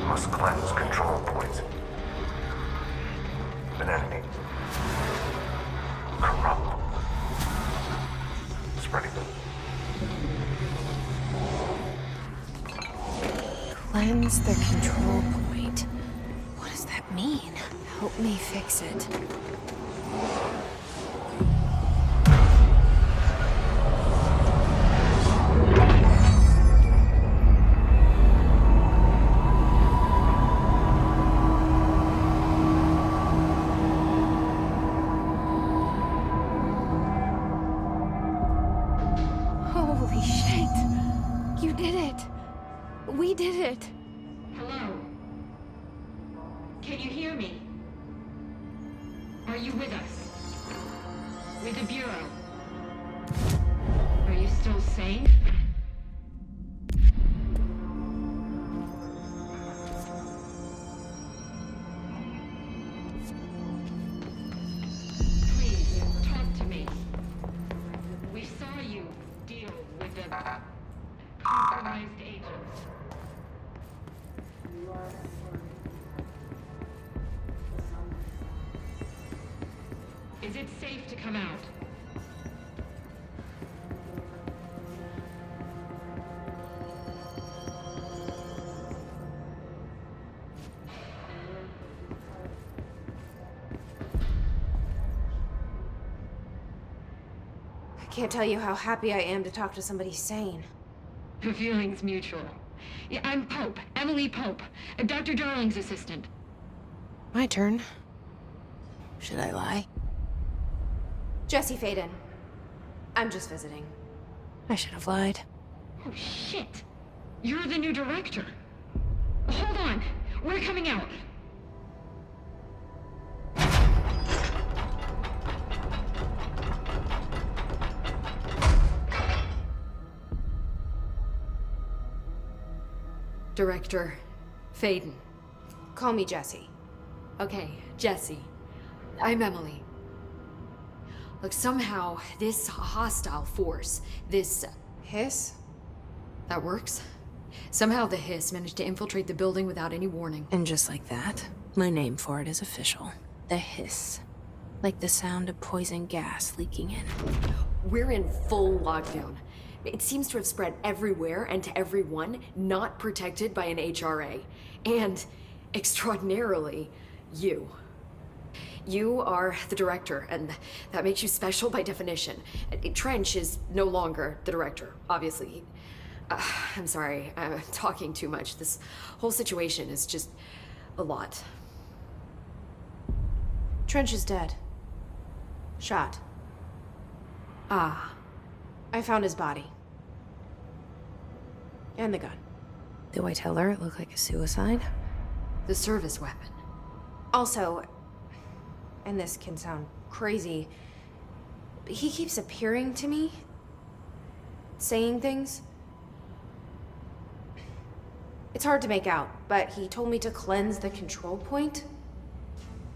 Must cleanse control points. An enemy. Corrupt. Spreading. Cleanse the control point. What does that mean? Help me fix it. Holy shit! You did it! We did it! Hello? Can you hear me? Are you with us? With the Bureau? Are you still safe? Please, talk to me. We saw you deal with the compromised agents. Is it safe to come out? I can't tell you how happy I am to talk to somebody sane. The feeling's mutual. Yeah, I'm Pope, Emily Pope, Dr. Darling's assistant. My turn. Should I lie? Jesse Faden. I'm just visiting. I should have lied. Oh, shit. You're the new director. Hold on. We're coming out. Director Faden. Call me Jesse. Okay, Jesse. I'm Emily. Look, somehow this hostile force, this... Hiss? that works? Somehow the Hiss managed to infiltrate the building without any warning. And just like that, my name for it is official. The Hiss. Like the sound of poison gas leaking in. We're in full lockdown. It seems to have spread everywhere and to everyone not protected by an HRA. And, extraordinarily, you. You are the director, and that makes you special by definition. Trench is no longer the director, obviously. I'm sorry, I'm talking too much. This whole situation is just a lot. Trench is dead. Shot. Ah. I found his body. And the gun. Do I tell her it looked like a suicide? The service weapon. Also, and this can sound crazy, but he keeps appearing to me, saying things. It's hard to make out, but he told me to cleanse the control point,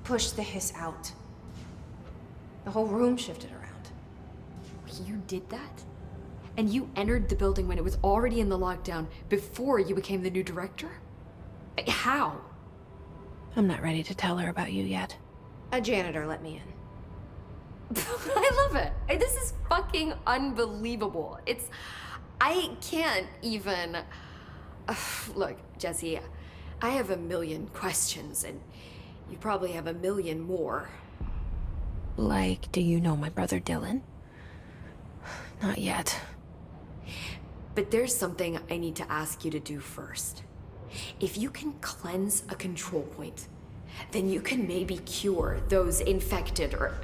push the Hiss out. The whole room shifted around. You did that? And you entered the building when it was already in the lockdown before you became the new director? How? I'm not ready to tell her about you yet. A janitor let me in. I love it. This is fucking unbelievable. I can't even... Look, Jesse, I have a million questions, and you probably have a million more. Like, do you know my brother Dylan? Not yet. But there's something I need to ask you to do first. If you can cleanse a control point, then you can maybe cure those infected or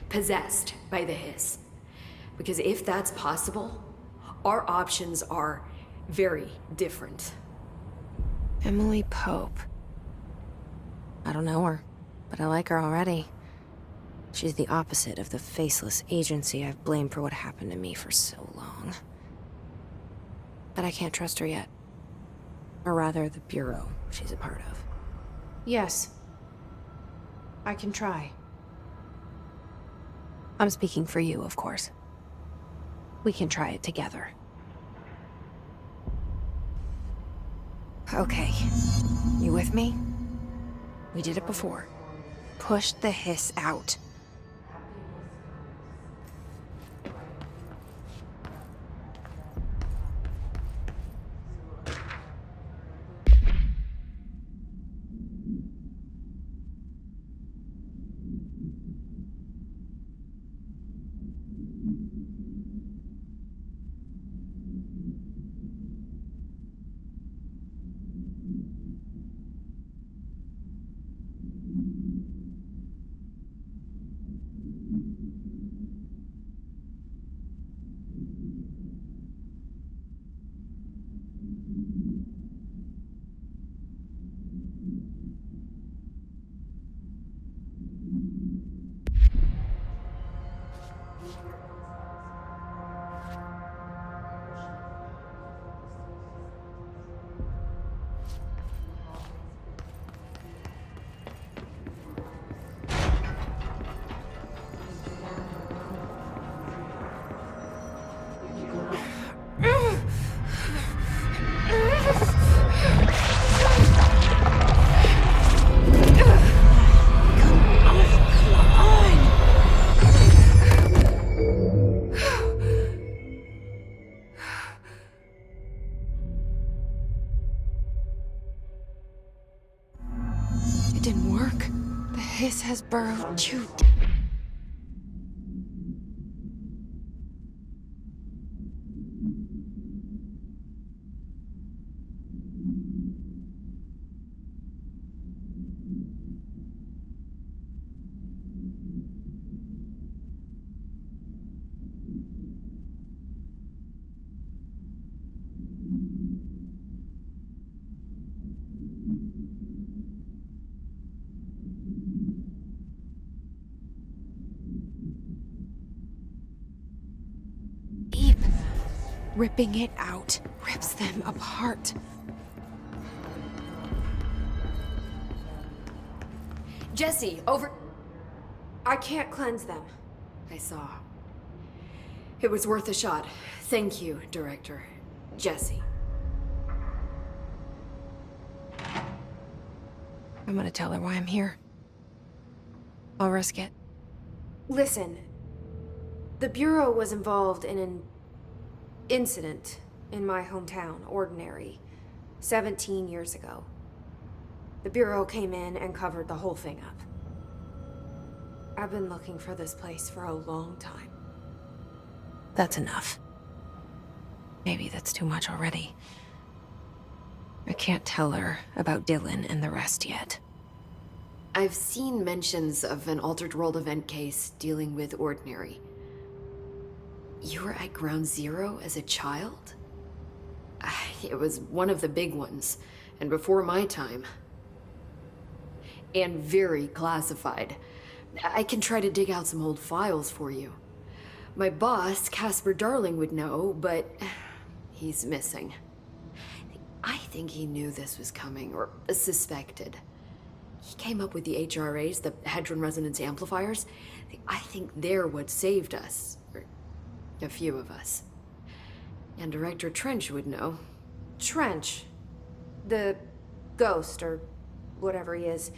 possessed by the hiss. Because if that's possible, our options are very different. Emily Pope. I don't know her, but I like her already. She's the opposite of the faceless agency I've blamed for what happened to me for so long. But I can't trust her yet. Or rather, the Bureau she's a part of. Yes. I can try. I'm speaking for you, of course. We can try it together. Okay. You with me? We did it before. Push the hiss out. It didn't work. The hiss has burrowed too deep. Ripping it out rips them apart. Jesse, over... I can't cleanse them. I saw. It was worth a shot. Thank you, Director. Jesse. I'm gonna tell her why I'm here. I'll risk it. Listen. The Bureau was involved in an incident in my hometown, Ordinary, 17 years ago. The Bureau came in and covered the whole thing up. I've been looking for this place for a long time. That's enough. Maybe that's too much already. I can't tell her about Dylan and the rest yet. I've seen mentions of an Altered World event case dealing with Ordinary. You were at Ground Zero as a child? It was one of the big ones, and before my time. And very classified. I can try to dig out some old files for you. My boss, Casper Darling, would know, but he's missing. I think he knew this was coming, or suspected. He came up with the HRAs, the Hadron Resonance Amplifiers. I think they're what saved us. A few of us. And Director Trench would know. Trench? The ghost, or whatever he is.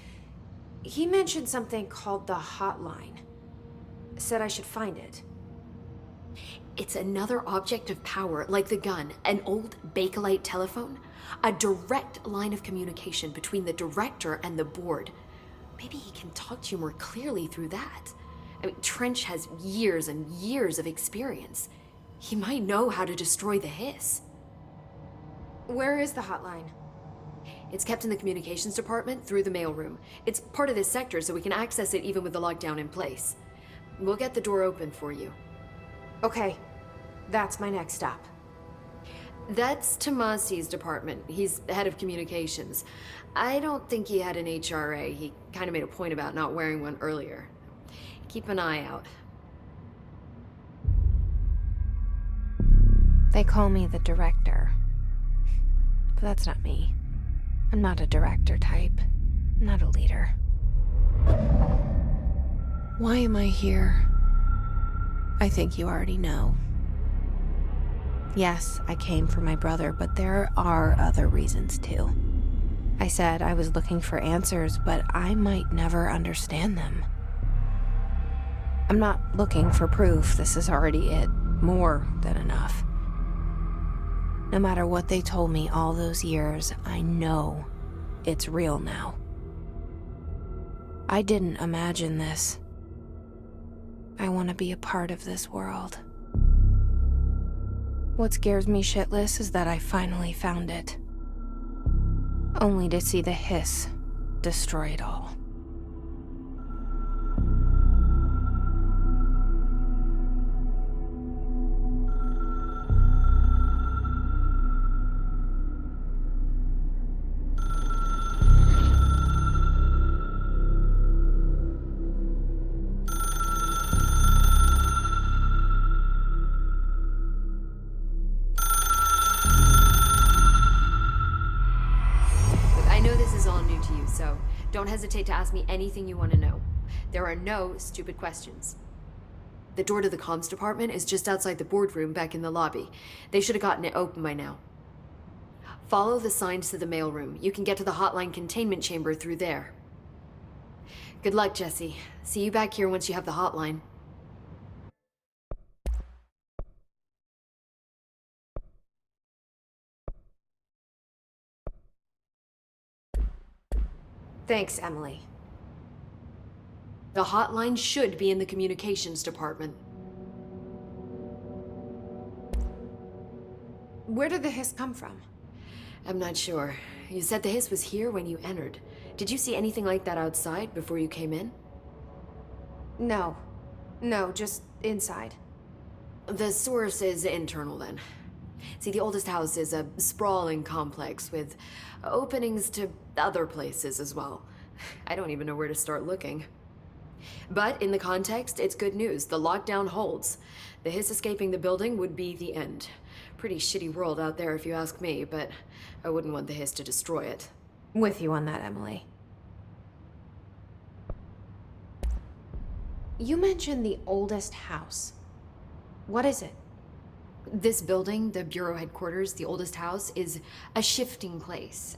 He mentioned something called the Hotline. Said I should find it. It's another object of power, like the gun, an old Bakelite telephone. A direct line of communication between the Director and the board. Maybe he can talk to you more clearly through that. I mean, Trench has years and years of experience. He might know how to destroy the hiss. Where is the hotline? It's kept in the communications department through the mailroom. It's part of this sector, so we can access it even with the lockdown in place. We'll get the door open for you. Okay, that's my next stop. That's Tomasi's department. He's head of communications. I don't think he had an HRA. He kind of made a point about not wearing one earlier. Keep an eye out. They call me the director. But that's not me. I'm not a director type. I'm not a leader. Why am I here? I think you already know. Yes, I came for my brother, but there are other reasons too. I said I was looking for answers, but I might never understand them. I'm not looking for proof. This is already it. More than enough. No matter what they told me all those years, I know it's real now. I didn't imagine this. I want to be a part of this world. What scares me shitless is that I finally found it. Only to see the hiss destroy it all. So don't hesitate to ask me anything you want to know. There are no stupid questions. The door to the comms department is just outside the boardroom back in the lobby. They should have gotten it open by now. Follow the signs to the mailroom. You can get to the hotline containment chamber through there. Good luck, Jesse. See you back here once you have the hotline. Thanks, Emily. The hotline should be in the communications department. Where did the hiss come from? I'm not sure. You said the hiss was here when you entered. Did you see anything like that outside before you came in? No. No, just inside. The source is internal then. See, the oldest house is a sprawling complex with openings to other places as well. I don't even know where to start looking. But in the context, it's good news. The lockdown holds. The hiss escaping the building would be the end. Pretty shitty world out there if you ask me, but I wouldn't want the hiss to destroy it. With you on that, Emily. You mentioned the oldest house. What is it? This building, the Bureau headquarters, the oldest house, is a shifting place.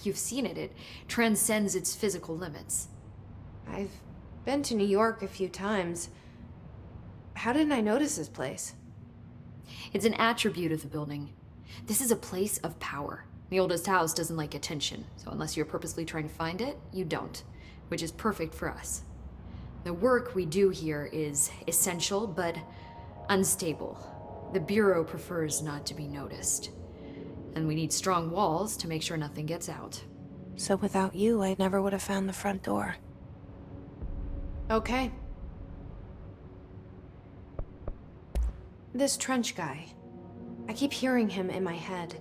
You've seen it. It transcends its physical limits. I've been to New York a few times. How didn't I notice this place? It's an attribute of the building. This is a place of power. The oldest house doesn't like attention, so unless you're purposely trying to find it, you don't, which is perfect for us. The work we do here is essential, but unstable. The Bureau prefers not to be noticed. And we need strong walls to make sure nothing gets out. So without you, I never would have found the front door. Okay. This Trench guy. I keep hearing him in my head.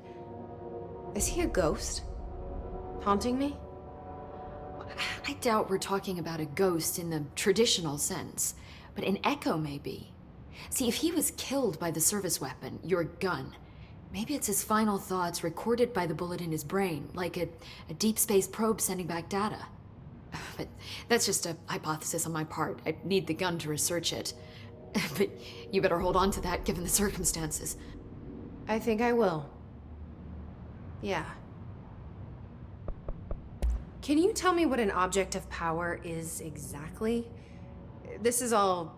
Is he a ghost? Haunting me? I doubt we're talking about a ghost in the traditional sense, but an echo maybe. See, if he was killed by the service weapon, your gun, maybe it's his final thoughts recorded by the bullet in his brain, like a deep space probe sending back data. But that's just a hypothesis on my part. I need the gun to research it. But you better hold on to that given the circumstances. I think I will. Yeah. Can you tell me what an object of power is exactly? This is all,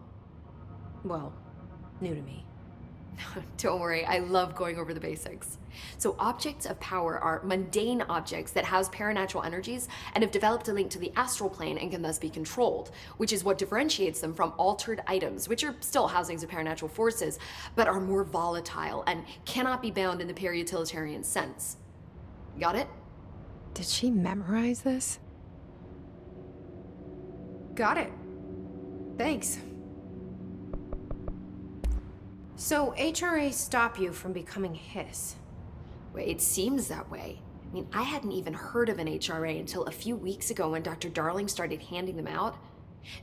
well, new to me. Don't worry, I love going over the basics. So objects of power are mundane objects that house paranatural energies and have developed a link to the astral plane and can thus be controlled, which is what differentiates them from altered items, which are still housings of paranatural forces, but are more volatile and cannot be bound in the peri-utilitarian sense. Got it? Did she memorize this? Got it. Thanks. So, HRA stop you from becoming Hiss? Well, it seems that way. I mean, I hadn't even heard of an HRA until a few weeks ago when Dr. Darling started handing them out.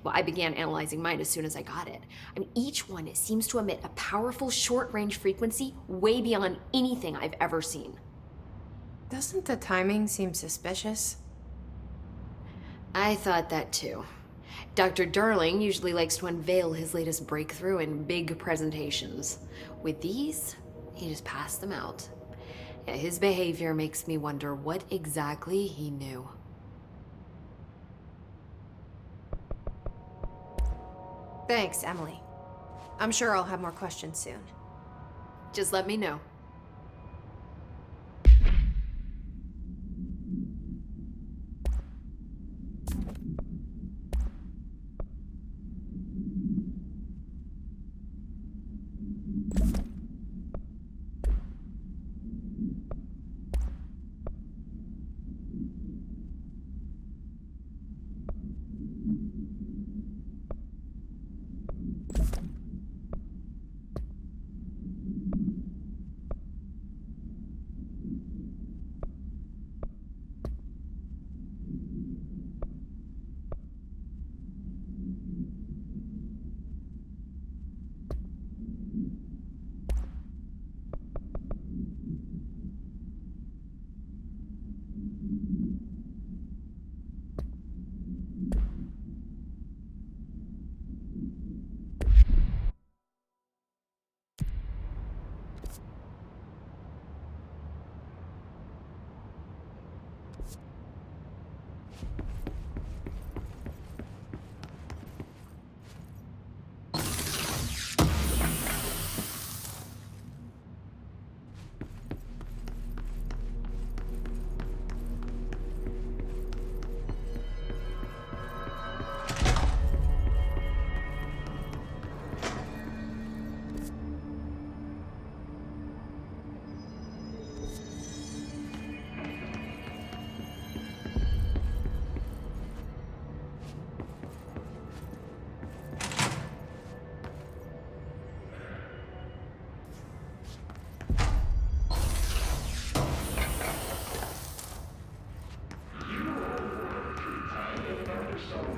Well, I began analyzing mine as soon as I got it. I mean, each one seems to emit a powerful short-range frequency way beyond anything I've ever seen. Doesn't the timing seem suspicious? I thought that too. Dr. Darling usually likes to unveil his latest breakthrough in big presentations. With these, he just passed them out. Yeah, his behavior makes me wonder what exactly he knew. Thanks, Emily. I'm sure I'll have more questions soon. Just let me know.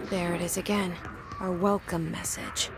There it is again. Our welcome message.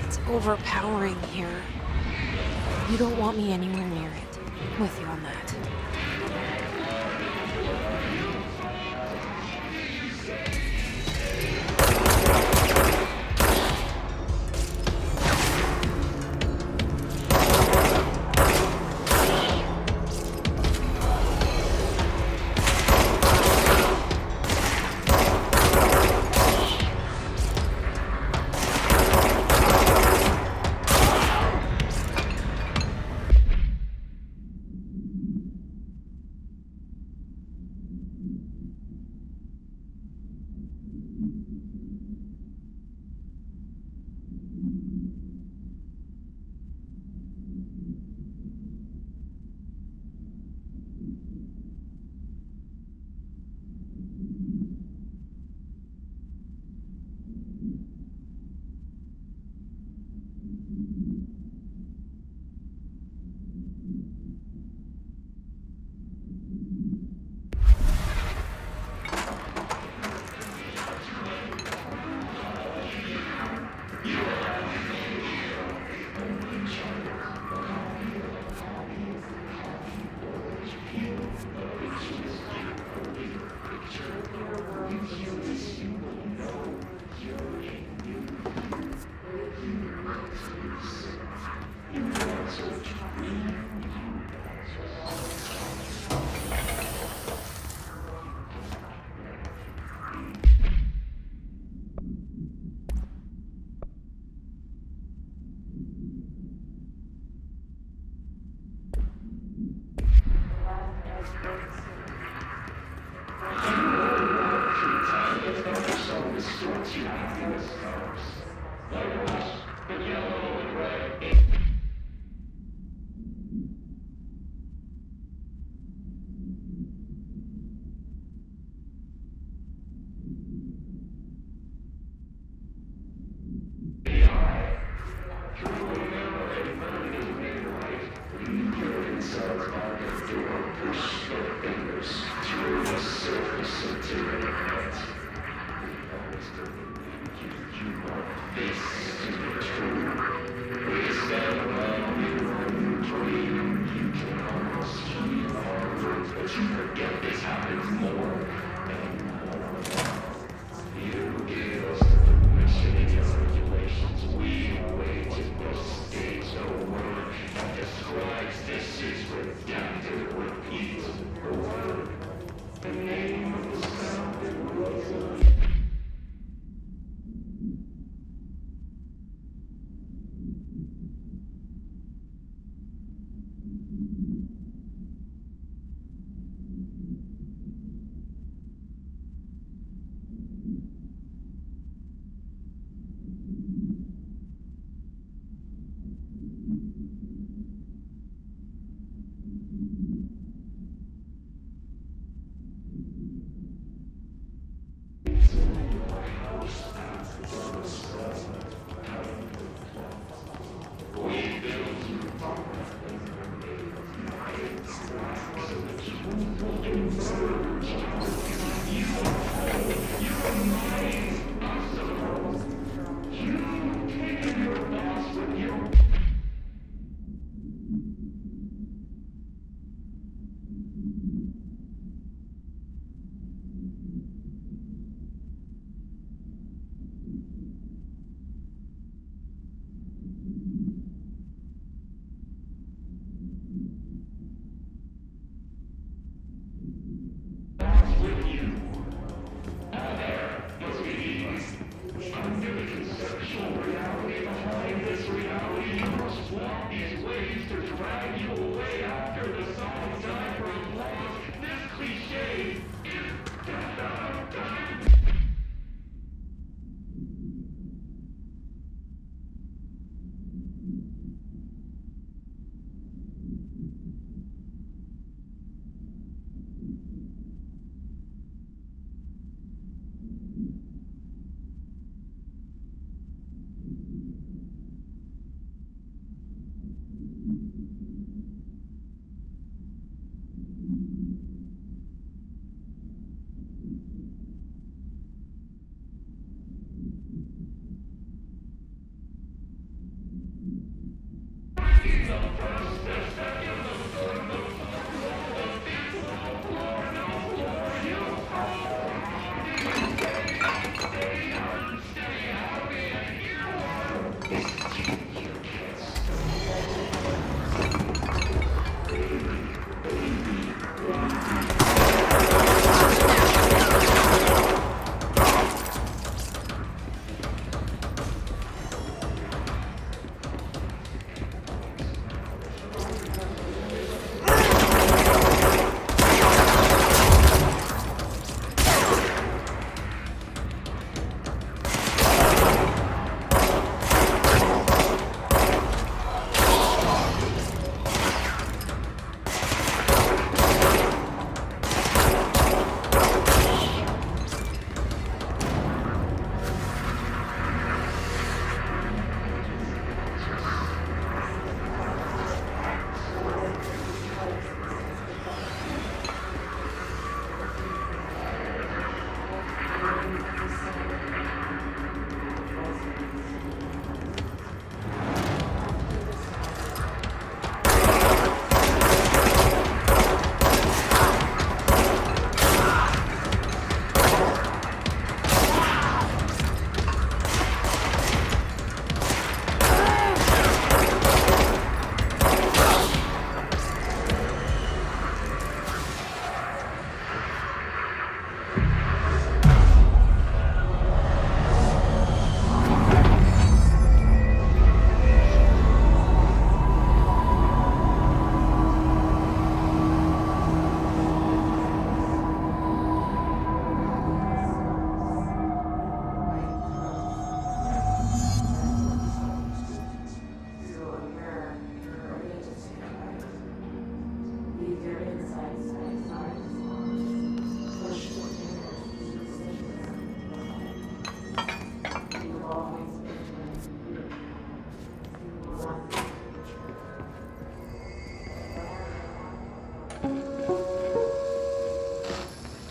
It's overpowering here. You don't want me anywhere near it. I'm with you on that.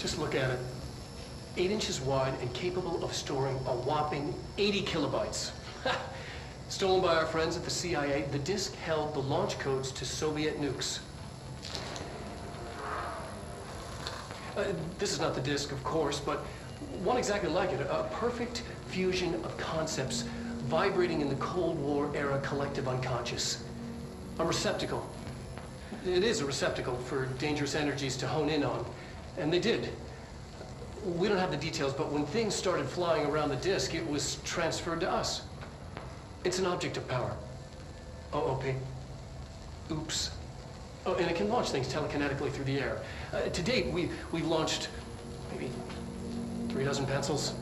Just look at it. 8 inches wide and capable of storing a whopping 80 kilobytes. Stolen by our friends at the CIA, the disk held the launch codes to Soviet nukes. This is not the disk, of course, but one exactly like it. A perfect fusion of concepts vibrating in the Cold War era collective unconscious. A receptacle. It is a receptacle for dangerous energies to hone in on. And they did. We don't have the details, but when things started flying around the disk, it was transferred to us. It's an object of power. OOP. Oops. Oh, and it can launch things telekinetically through the air. To date, we've launched maybe 3 dozen pencils.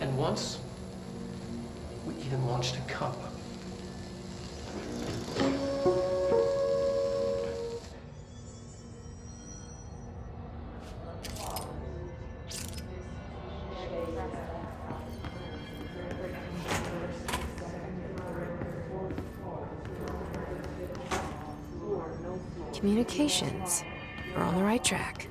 And once, we even launched a cup. Communications. We're on the right track.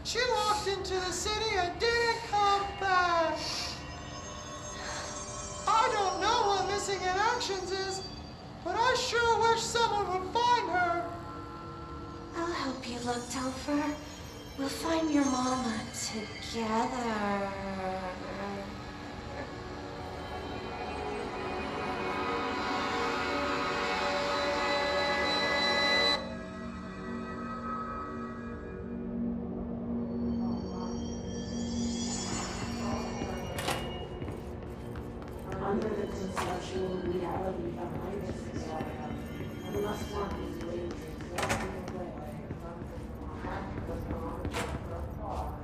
She walked into the city and didn't come back. I don't know what missing in actions is, but I sure wish someone would find her. I'll help you look, Topher. We'll find your mama together. Under the conceptual reality behind this area, unless one is waiting walking away from the knowledge of her far.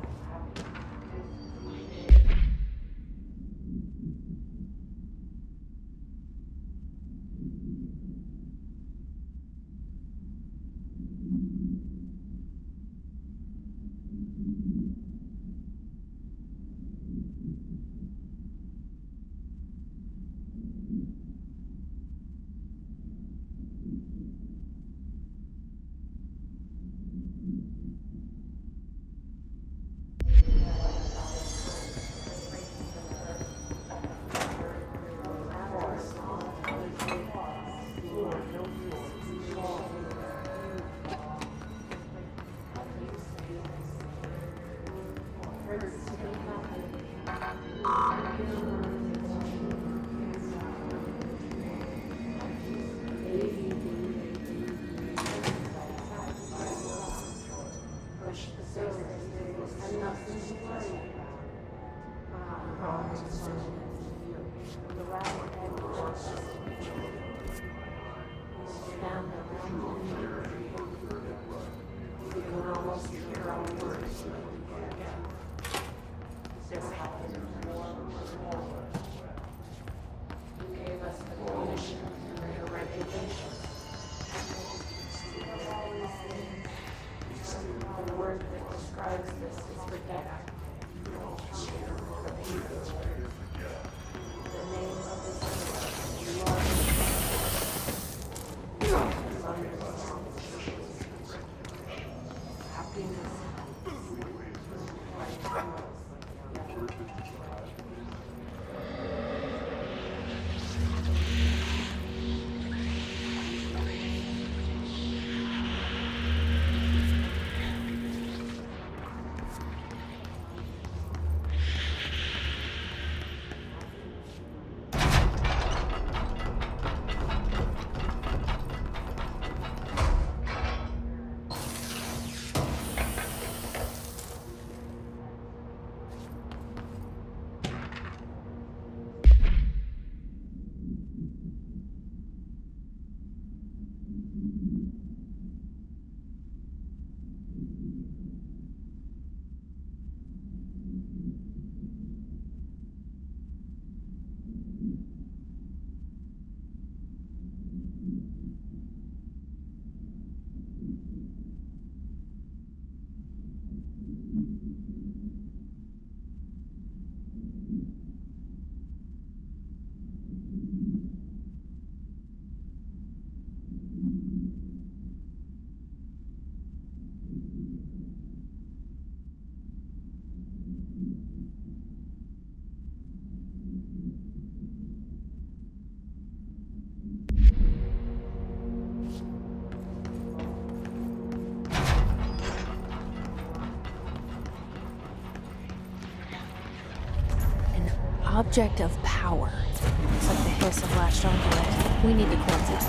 stand around in the tree. You can almost hear our words when we get. This happened more and more. You gave us the permission for your reputation. The word that describes this is protect. The people. The name of the city you love. Happiness. Object of power. Looks like the hills have latched onto it. We need to cleanse it.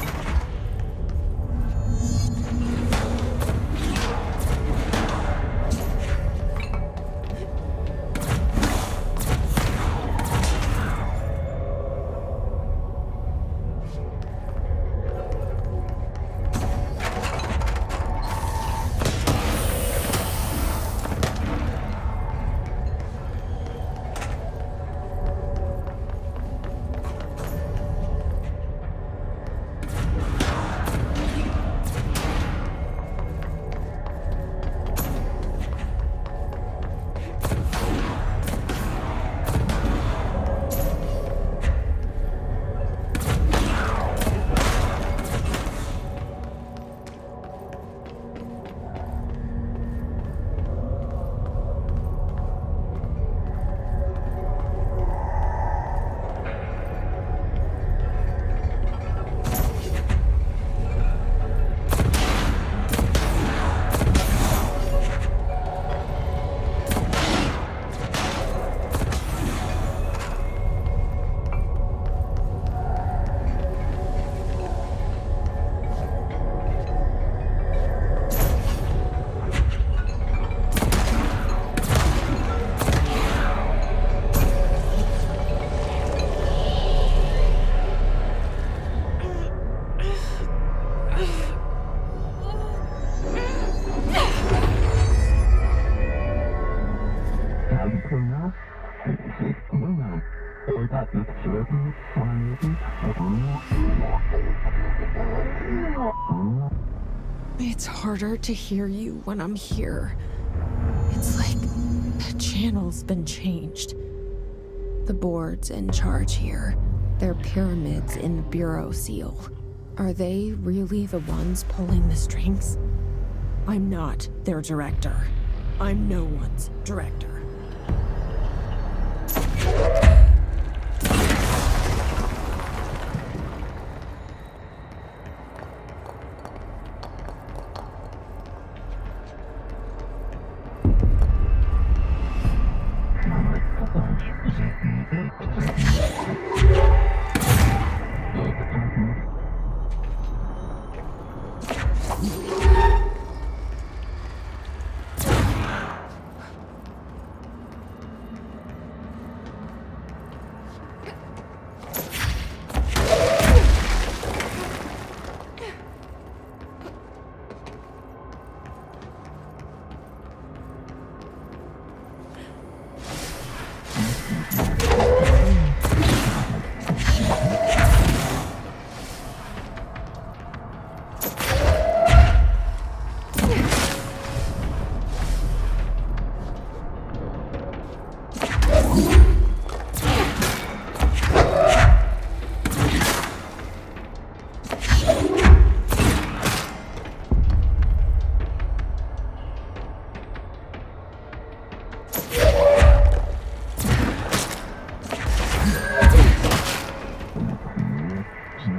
It's harder to hear you when I'm here. It's like the channel's been changed. The board's in charge here. They're pyramids in the Bureau seal. Are they really the ones pulling the strings? I'm not their director. I'm no one's director.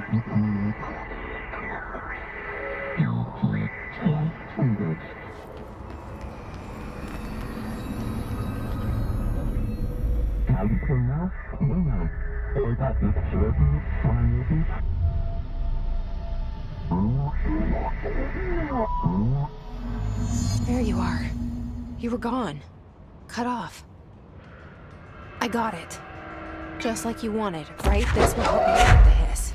There you are. You were gone. Cut off. I got it. Just like you wanted, right? This will help me stop the hiss.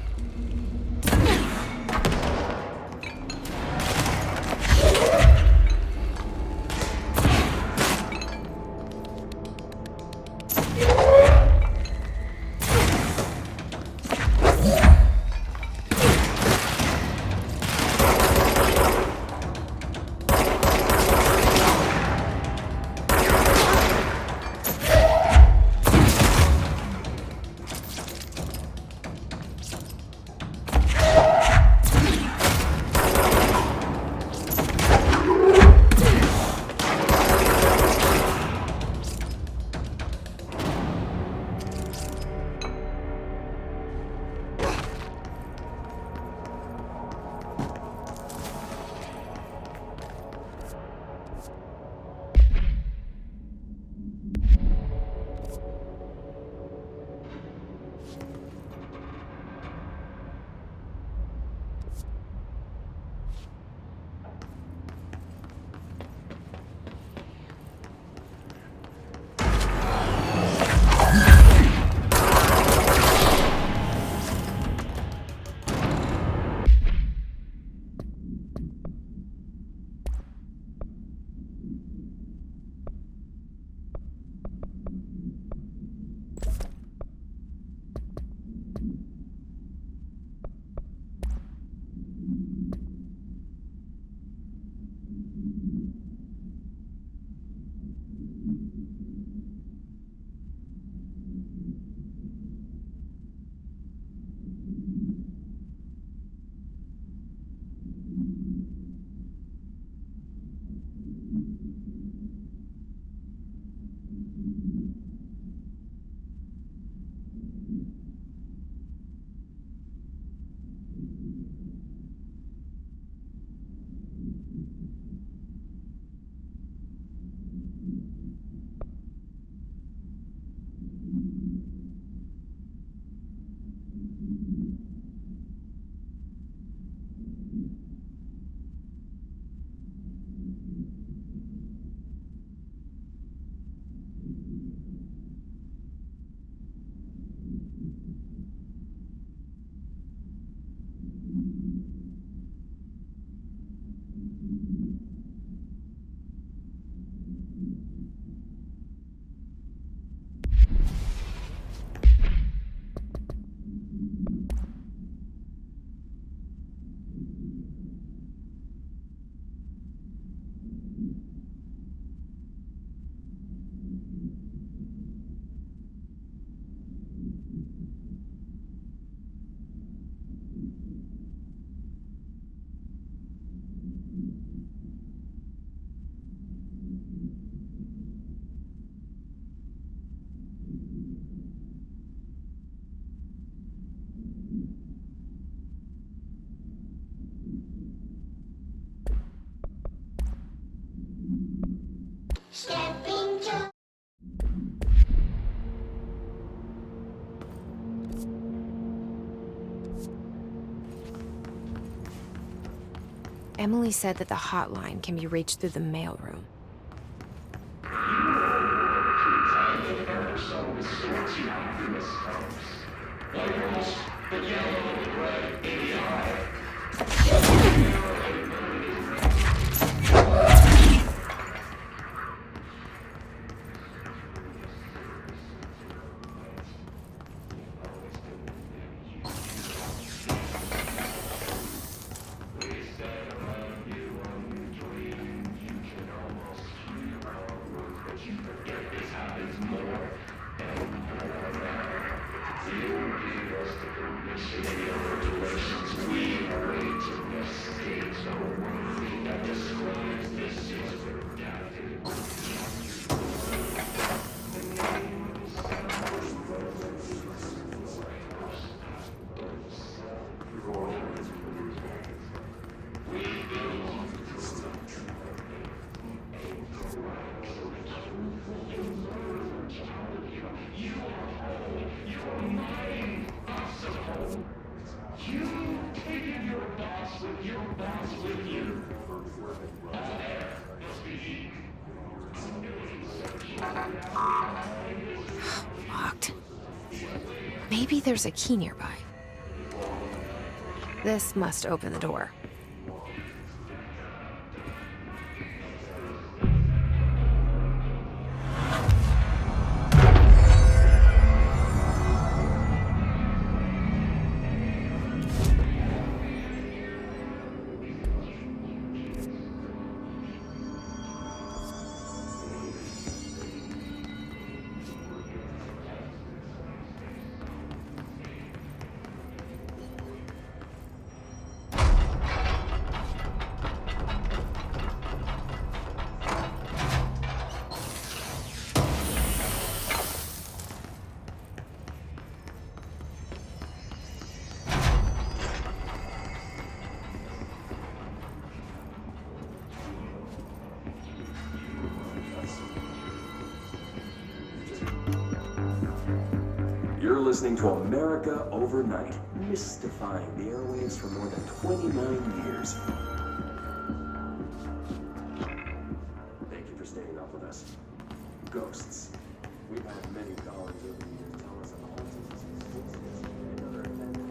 Stepping to Emily said that the hotline can be reached through the mailroom. Locked. Maybe there's a key nearby. This must open the door. You're listening to America Overnight, mystifying the airwaves for more than 29 years. Thank you for staying up with us. Ghosts. We've had many callers over the years tell us of hauntings, and other events